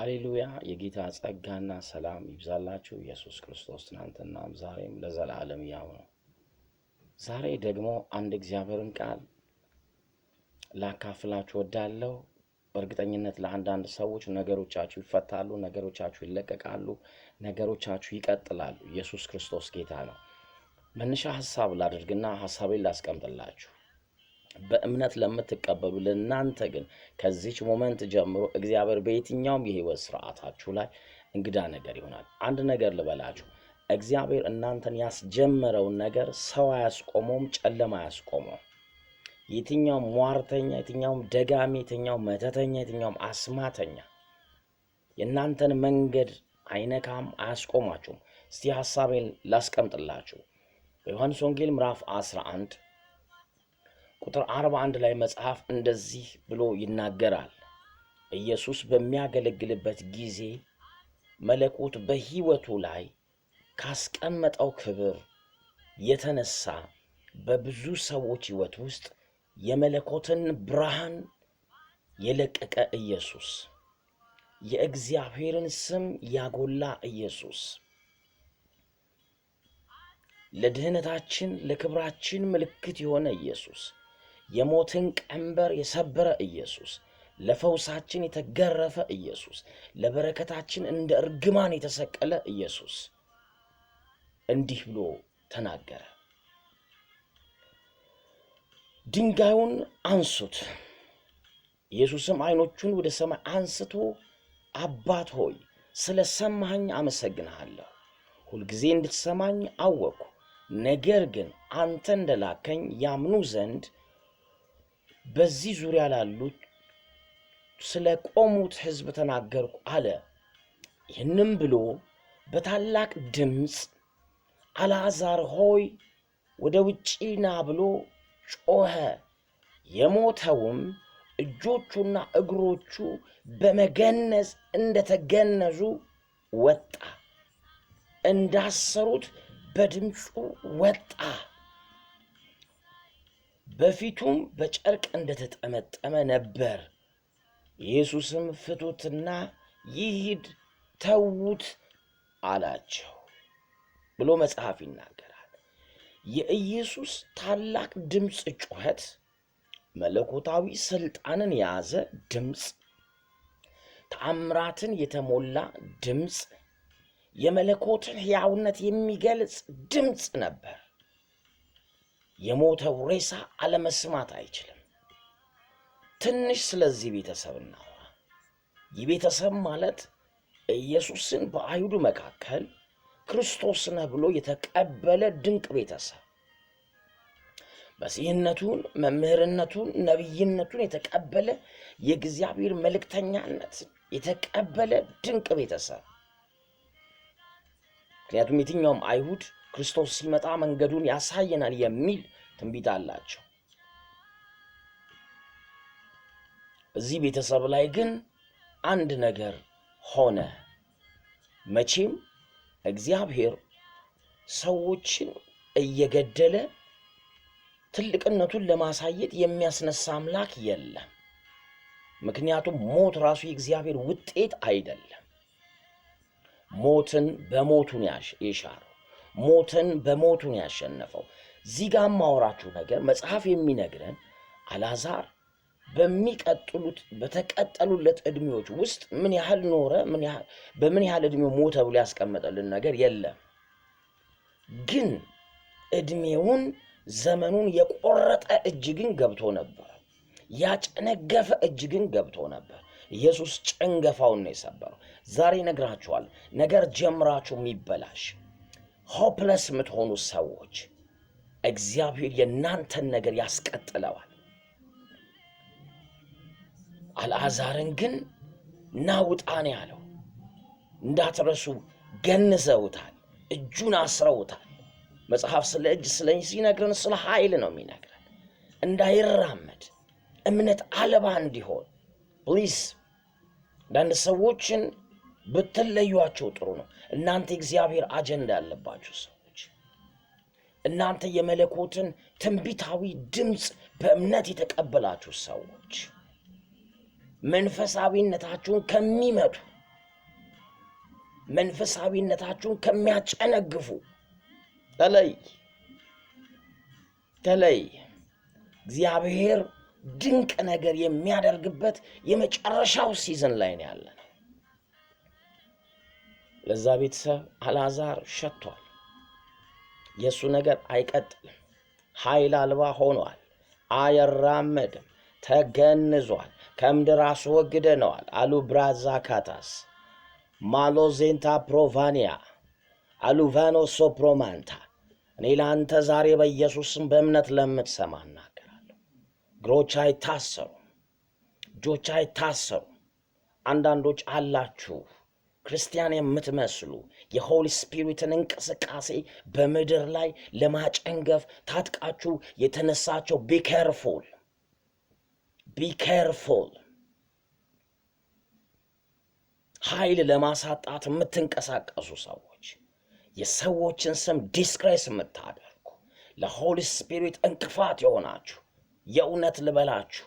ሃሌሉያ የጌታ ጸጋና ሰላም ይብዛላችሁ። ኢየሱስ ክርስቶስ ትናንትናም ዛሬም ለዘላለም ያው ነው። ዛሬ ደግሞ አንድ እግዚአብሔርን ቃል ላካፍላችሁ ወዳለው በእርግጠኝነት ለአንዳንድ ሰዎች ነገሮቻችሁ ይፈታሉ፣ ነገሮቻችሁ ይለቀቃሉ፣ ነገሮቻችሁ ይቀጥላሉ። ኢየሱስ ክርስቶስ ጌታ ነው። መነሻ ሐሳብ ላድርግና ሐሳቤን ላስቀምጥላችሁ። በእምነት ለምትቀበሉ ለእናንተ ግን ከዚች ሞመንት ጀምሮ እግዚአብሔር በየትኛውም የህይወት ስርዓታችሁ ላይ እንግዳ ነገር ይሆናል። አንድ ነገር ልበላችሁ፣ እግዚአብሔር እናንተን ያስጀመረውን ነገር ሰው አያስቆመውም፣ ጨለማ አያስቆመውም። የትኛውም ሟርተኛ፣ የትኛውም ደጋሚ፣ የትኛውም መተተኛ፣ የትኛውም አስማተኛ የእናንተን መንገድ አይነካም፣ አያስቆማችሁም። እስቲ ሐሳቤን ላስቀምጥላችሁ። በዮሐንስ ወንጌል ምዕራፍ 11 ቁጥር 41 ላይ መጽሐፍ እንደዚህ ብሎ ይናገራል። ኢየሱስ በሚያገለግልበት ጊዜ መለኮት በህይወቱ ላይ ካስቀመጠው ክብር የተነሳ በብዙ ሰዎች ህይወት ውስጥ የመለኮትን ብርሃን የለቀቀ ኢየሱስ፣ የእግዚአብሔርን ስም ያጎላ ኢየሱስ፣ ለድህነታችን ለክብራችን ምልክት የሆነ ኢየሱስ፣ የሞትን ቀንበር የሰበረ ኢየሱስ፣ ለፈውሳችን የተገረፈ ኢየሱስ፣ ለበረከታችን እንደ እርግማን የተሰቀለ ኢየሱስ እንዲህ ብሎ ተናገረ። ድንጋዩን አንሱት። ኢየሱስም ዓይኖቹን ወደ ሰማይ አንስቶ አባት ሆይ ስለ ሰማኸኝ አመሰግንሃለሁ። ሁልጊዜ እንድትሰማኝ አወቅሁ። ነገር ግን አንተ እንደላከኝ ያምኑ ዘንድ በዚህ ዙሪያ ላሉት ስለ ቆሙት ሕዝብ ተናገርኩ አለ። ይህንም ብሎ በታላቅ ድምፅ አልዓዛር ሆይ ወደ ውጪ ና ብሎ ጮኸ። የሞተውም እጆቹና እግሮቹ በመገነዝ እንደተገነዙ ወጣ፣ እንዳሰሩት በድምፁ ወጣ። በፊቱም በጨርቅ እንደተጠመጠመ ነበር። ኢየሱስም ፍቱትና ይሂድ ተዉት አላቸው ብሎ መጽሐፍ ይናገራል። የኢየሱስ ታላቅ ድምፅ ጩኸት መለኮታዊ ስልጣንን የያዘ ድምፅ፣ ተአምራትን የተሞላ ድምፅ፣ የመለኮትን ሕያውነት የሚገልጽ ድምፅ ነበር። የሞተው ሬሳ አለመስማት አይችልም። ትንሽ ስለዚህ ቤተሰብ እናውራ። ይህ ቤተሰብ ማለት ኢየሱስን በአይሁድ መካከል ክርስቶስ ነህ ብሎ የተቀበለ ድንቅ ቤተሰብ፣ መሲህነቱን፣ መምህርነቱን፣ ነቢይነቱን የተቀበለ የእግዚአብሔር መልእክተኛነት የተቀበለ ድንቅ ቤተሰብ። ምክንያቱም የትኛውም አይሁድ ክርስቶስ ሲመጣ መንገዱን ያሳየናል የሚል ትንቢት አላቸው። እዚህ ቤተሰብ ላይ ግን አንድ ነገር ሆነ። መቼም እግዚአብሔር ሰዎችን እየገደለ ትልቅነቱን ለማሳየት የሚያስነሳ አምላክ የለም። ምክንያቱም ሞት ራሱ የእግዚአብሔር ውጤት አይደለም። ሞትን በሞቱን የሻረው፣ ሞትን በሞቱን ያሸነፈው። እዚህ ጋር ማወራችሁ ነገር መጽሐፍ የሚነግረን አልዓዛር በተቀጠሉለት ዕድሜዎች ውስጥ ምን ያህል ኖረ፣ በምን ያህል ዕድሜው ሞተ ብሎ ያስቀመጠልን ነገር የለም። ግን ዕድሜውን ዘመኑን የቆረጠ እጅግን ገብቶ ነበር። ያጨነገፈ እጅግን ገብቶ ነበር። ኢየሱስ ጭንገፋውን ነው የሰበረው። ዛሬ ነግራችኋል። ነገር ጀምራችሁ የሚበላሽ ሆፕለስ የምትሆኑ ሰዎች እግዚአብሔር የእናንተን ነገር ያስቀጥለዋል። አልዓዛርን ግን ናውጣ ነው ያለው። እንዳትረሱ ገንዘውታል፣ እጁን አስረውታል። መጽሐፍ ስለ እጅ ሲነግረን ስለ ኃይል ነው የሚነግረን። እንዳይራመድ እምነት አልባ እንዲሆን ፕሊዝ አንዳንድ ሰዎችን ብትለዩአቸው ጥሩ ነው። እናንተ እግዚአብሔር አጀንዳ ያለባችሁ ሰዎች፣ እናንተ የመለኮትን ትንቢታዊ ድምፅ በእምነት የተቀበላችሁ ሰዎች፣ መንፈሳዊነታችሁን ከሚመቱ መንፈሳዊነታችሁን ከሚያጨነግፉ ተለይ። እግዚአብሔር ድንቅ ነገር የሚያደርግበት የመጨረሻው ሲዝን ላይ ነው ያለነው። ለዛ ቤተሰብ አልዓዛር ሸቷል። የእሱ ነገር አይቀጥልም። ኃይል አልባ ሆኗል። አይራመድም። ተገንዟል። ከምድር አስወግደነዋል። አሉ ብራዛ ካታስ ማሎዜንታ ፕሮቫኒያ አሉቫኖ ሶፕሮማንታ። እኔ ለአንተ ዛሬ በኢየሱስም በእምነት ለምትሰማ እናገራለሁ። እግሮች አይታሰሩ፣ እጆች አይታሰሩ። አንዳንዶች አላችሁ ክርስቲያን የምትመስሉ የሆሊ ስፒሪትን እንቅስቃሴ በምድር ላይ ለማጨንገፍ ታጥቃችሁ የተነሳቸው ቢኬርፉል ኃይል ለማሳጣት የምትንቀሳቀሱ ሰዎች፣ የሰዎችን ስም ዲስክሬስ የምታደርጉ፣ ለሆሊ ስፒሪት እንቅፋት የሆናችሁ፣ የእውነት ልበላችሁ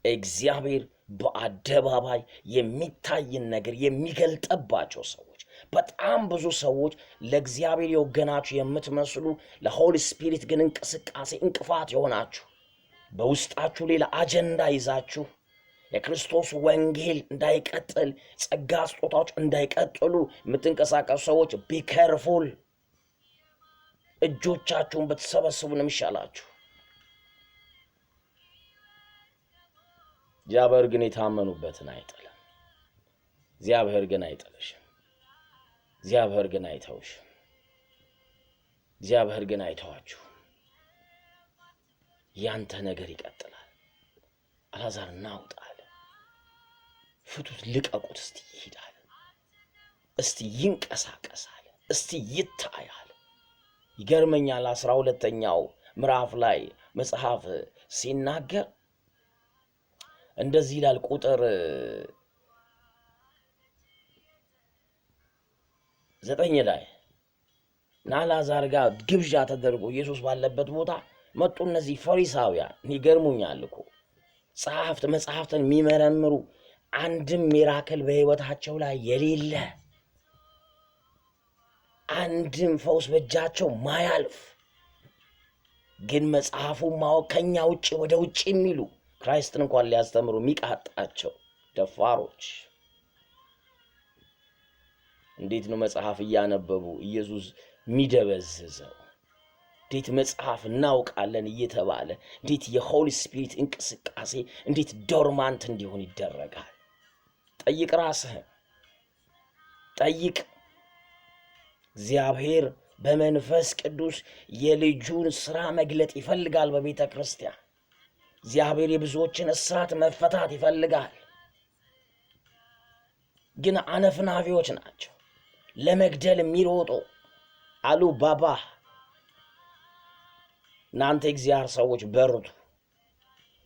እግዚአብሔር በአደባባይ የሚታይን ነገር የሚገልጠባቸው ሰዎች፣ በጣም ብዙ ሰዎች ለእግዚአብሔር የወገናችሁ የምትመስሉ ለሆሊ ስፒሪት ግን እንቅስቃሴ እንቅፋት የሆናችሁ፣ በውስጣችሁ ሌላ አጀንዳ ይዛችሁ የክርስቶስ ወንጌል እንዳይቀጥል፣ ጸጋ ስጦታዎች እንዳይቀጥሉ የምትንቀሳቀሱ ሰዎች ቢኬርፉል። እጆቻችሁን ብትሰበስቡ ነው የሚሻላችሁ። እግዚአብሔር ግን የታመኑበትን አይጥልም። እግዚአብሔር ግን አይጥልሽም። እግዚአብሔር ግን አይተውሽም። እግዚአብሔር ግን አይተዋችሁም። ያንተ ነገር ይቀጥላል። አልዓዛር እናውጣ አለ። ፍቱት፣ ልቀቁት፣ እስቲ ይሄዳል፣ እስቲ ይንቀሳቀሳል፣ እስቲ ይታያል። ይገርመኛል 12ኛው ምዕራፍ ላይ መጽሐፍ ሲናገር እንደዚህ ይላል። ቁጥር 9 ላይ አልዓዛር ጋር ግብዣ ተደርጎ ኢየሱስ ባለበት ቦታ መጡ። እነዚህ ፈሪሳውያን ይገርሙኛል እኮ መጽሐፍትን የሚመረምሩ አንድም ሚራክል በሕይወታቸው ላይ የሌለ አንድም ፈውስ በእጃቸው ማያልፍ ግን መጽሐፉን ማወቅ ከኛ ውጭ ወደ ውጭ የሚሉ ክራይስትን እንኳን ሊያስተምሩ የሚቃጣቸው ደፋሮች። እንዴት ነው መጽሐፍ እያነበቡ ኢየሱስ የሚደበዝዘው? እንዴት መጽሐፍ እናውቃለን እየተባለ እንዴት የሆሊ ስፒሪት እንቅስቃሴ እንዴት ዶርማንት እንዲሆን ይደረጋል? ጠይቅ፣ ራስህን ጠይቅ። እግዚአብሔር በመንፈስ ቅዱስ የልጁን ሥራ መግለጥ ይፈልጋል በቤተ ክርስቲያን። እግዚአብሔር የብዙዎችን እስራት መፈታት ይፈልጋል። ግን አነፍናፊዎች ናቸው፣ ለመግደል የሚሮጡ አሉ ባባ። እናንተ እግዚአብሔር ሰዎች በርቱ፣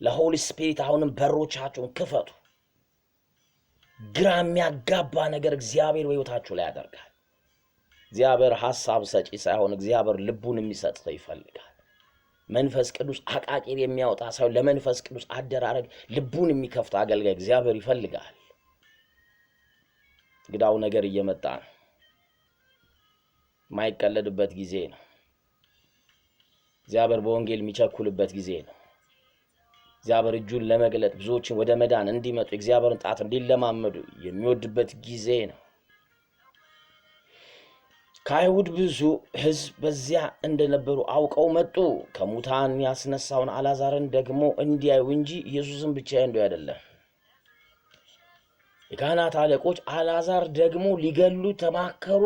ለሆሊ ስፒሪት አሁንም በሮቻችሁን ክፈቱ። ግራ የሚያጋባ ነገር እግዚአብሔር በሕይወታችሁ ላይ ያደርጋል። እግዚአብሔር ሐሳብ ሰጪ ሳይሆን እግዚአብሔር ልቡን የሚሰጥ ሰው ይፈልጋል። መንፈስ ቅዱስ አቃቂር የሚያወጣ ሳይሆን ለመንፈስ ቅዱስ አደራረግ ልቡን የሚከፍት አገልጋይ እግዚአብሔር ይፈልጋል። ግዳው ነገር እየመጣ ነው። ማይቀለድበት ጊዜ ነው። እግዚአብሔር በወንጌል የሚቸኩልበት ጊዜ ነው። እግዚአብሔር እጁን ለመግለጥ ብዙዎችን ወደ መዳን እንዲመጡ እግዚአብሔርን ጣት እንዲለማመዱ የሚወድበት ጊዜ ነው። ከአይሁድ ብዙ ሕዝብ በዚያ እንደነበሩ አውቀው መጡ። ከሙታን ያስነሳውን አልዓዛርን ደግሞ እንዲያዩ እንጂ ኢየሱስን ብቻ እንዲያዩ አይደለም። የካህናት አለቆች አልዓዛር ደግሞ ሊገሉ ተማከሩ።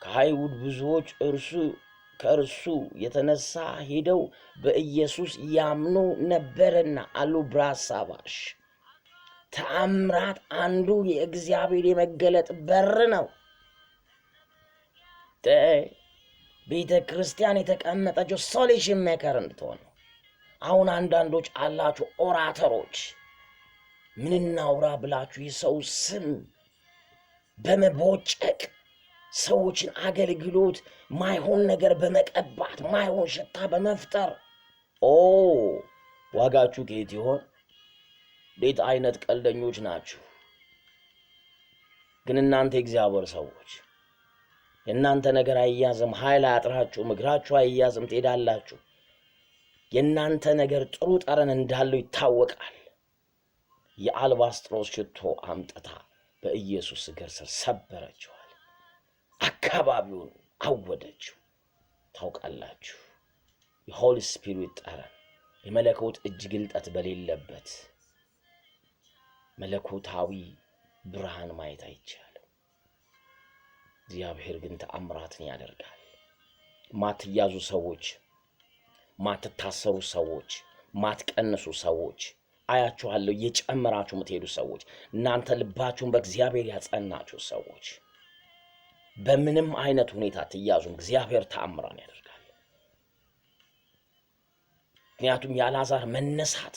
ከአይሁድ ብዙዎች ከእርሱ የተነሳ ሄደው በኢየሱስ ያምኑ ነበርና አሉ። ብራሳባሽ ተአምራት አንዱ የእግዚአብሔር የመገለጥ በር ነው። ቤተ ክርስቲያን የተቀመጠችው ሶሉሽን ሜከር እንድትሆን ነው። አሁን አንዳንዶች አላችሁ ኦራተሮች፣ ምን እናውራ ብላችሁ የሰው ስም በመቦጨቅ ሰዎችን አገልግሎት ማይሆን ነገር በመቀባት ማይሆን ሽታ በመፍጠር ዋጋችሁ ከየት ይሆን? እንዴት አይነት ቀልደኞች ናችሁ? ግን እናንተ እግዚአብሔር ሰዎች የእናንተ ነገር አይያዝም፣ ኃይል አያጥራችሁም፣ እግራችሁ አይያዝም፣ ትሄዳላችሁ። የእናንተ ነገር ጥሩ ጠረን እንዳለው ይታወቃል። የአልባስጥሮስ ሽቶ አምጥታ በኢየሱስ እግር ስር ሰበረችዋል። አካባቢውን አወደችው። ታውቃላችሁ፣ የሆሊ ስፒሪት ጠረን፣ የመለኮት እጅ ግልጠት በሌለበት መለኮታዊ ብርሃን ማየት አይቻልም። እግዚአብሔር ግን ተአምራትን ያደርጋል። ማትያዙ ሰዎች፣ ማትታሰሩ ሰዎች፣ ማትቀንሱ ሰዎች አያችኋለሁ። እየጨመራችሁ የምትሄዱ ሰዎች፣ እናንተ ልባችሁን በእግዚአብሔር ያጸናችሁ ሰዎች በምንም አይነት ሁኔታ ትያዙም፣ እግዚአብሔር ተአምራን ያደርጋል። ምክንያቱም የአልዓዛር መነሳት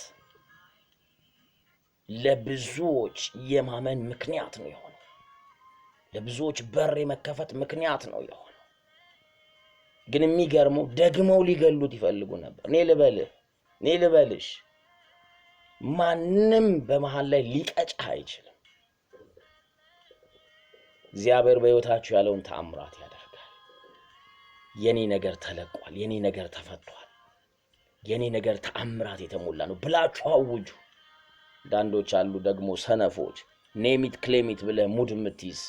ለብዙዎች የማመን ምክንያት ነው የሆነው። ለብዙዎች በር የመከፈት ምክንያት ነው የሆነው። ግን የሚገርመው ደግመው ሊገሉት ይፈልጉ ነበር። እኔ ልበልሽ ማንም በመሃል ላይ ሊቀጭህ አይችልም። እግዚአብሔር በሕይወታችሁ ያለውን ተአምራት ያደርጋል። የኔ ነገር ተለቋል፣ የኔ ነገር ተፈቷል፣ የኔ ነገር ተአምራት የተሞላ ነው ብላችሁ አውጁ። ዳንዶች አሉ ደግሞ ሰነፎች፣ ኔሚት ክሌሚት ብለህ ሙድ የምትይዝ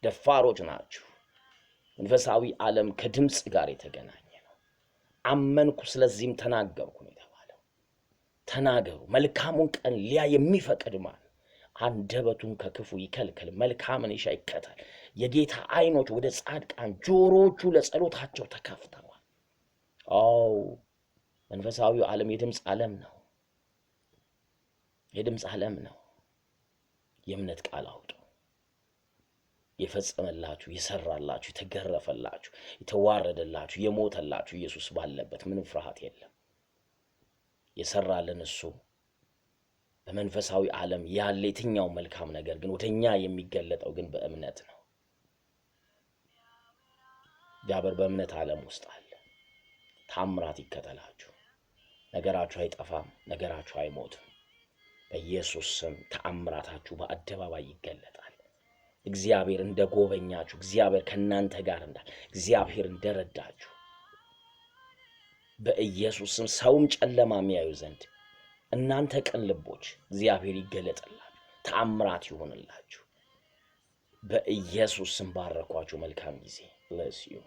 ደፋሮች ናችሁ። መንፈሳዊ ዓለም ከድምፅ ጋር የተገናኘ ነው። አመንኩ ስለዚህም ተናገርኩ ነው የተባለው። ተናገሩ። መልካሙን ቀን ሊያ የሚፈቅድ ማን? አንደበቱን ከክፉ ይከልከል፣ መልካምን ይሻ ይከተል። የጌታ ዓይኖች ወደ ጻድቃን፣ ጆሮቹ ለጸሎታቸው ተከፍተዋል። መንፈሳዊው ዓለም የድምፅ ዓለም ነው። የድምፅ ዓለም ነው። የእምነት ቃል አውጡ። የፈጸመላችሁ፣ የሰራላችሁ፣ የተገረፈላችሁ፣ የተዋረደላችሁ፣ የሞተላችሁ ኢየሱስ ባለበት ምንም ፍርሃት የለም። የሰራልን እሱ በመንፈሳዊ ዓለም ያለ የትኛው መልካም ነገር ግን ወደኛ የሚገለጠው ግን በእምነት ነው። እግዚአብሔር በእምነት ዓለም ውስጥ አለ። ታምራት ይከተላችሁ። ነገራችሁ አይጠፋም፣ ነገራችሁ አይሞትም። በኢየሱስ ስም ተአምራታችሁ በአደባባይ ይገለጣል። እግዚአብሔር እንደጎበኛችሁ፣ እግዚአብሔር ከናንተ ጋር እንዳለ፣ እግዚአብሔር እንደረዳችሁ በኢየሱስ ስም ሰውም ጨለማ የሚያዩ ዘንድ እናንተ ቅን ልቦች እግዚአብሔር ይገለጥላችሁ፣ ተአምራት ይሆንላችሁ። በኢየሱስ ስም ባረኳችሁ። መልካም ጊዜ። bless you።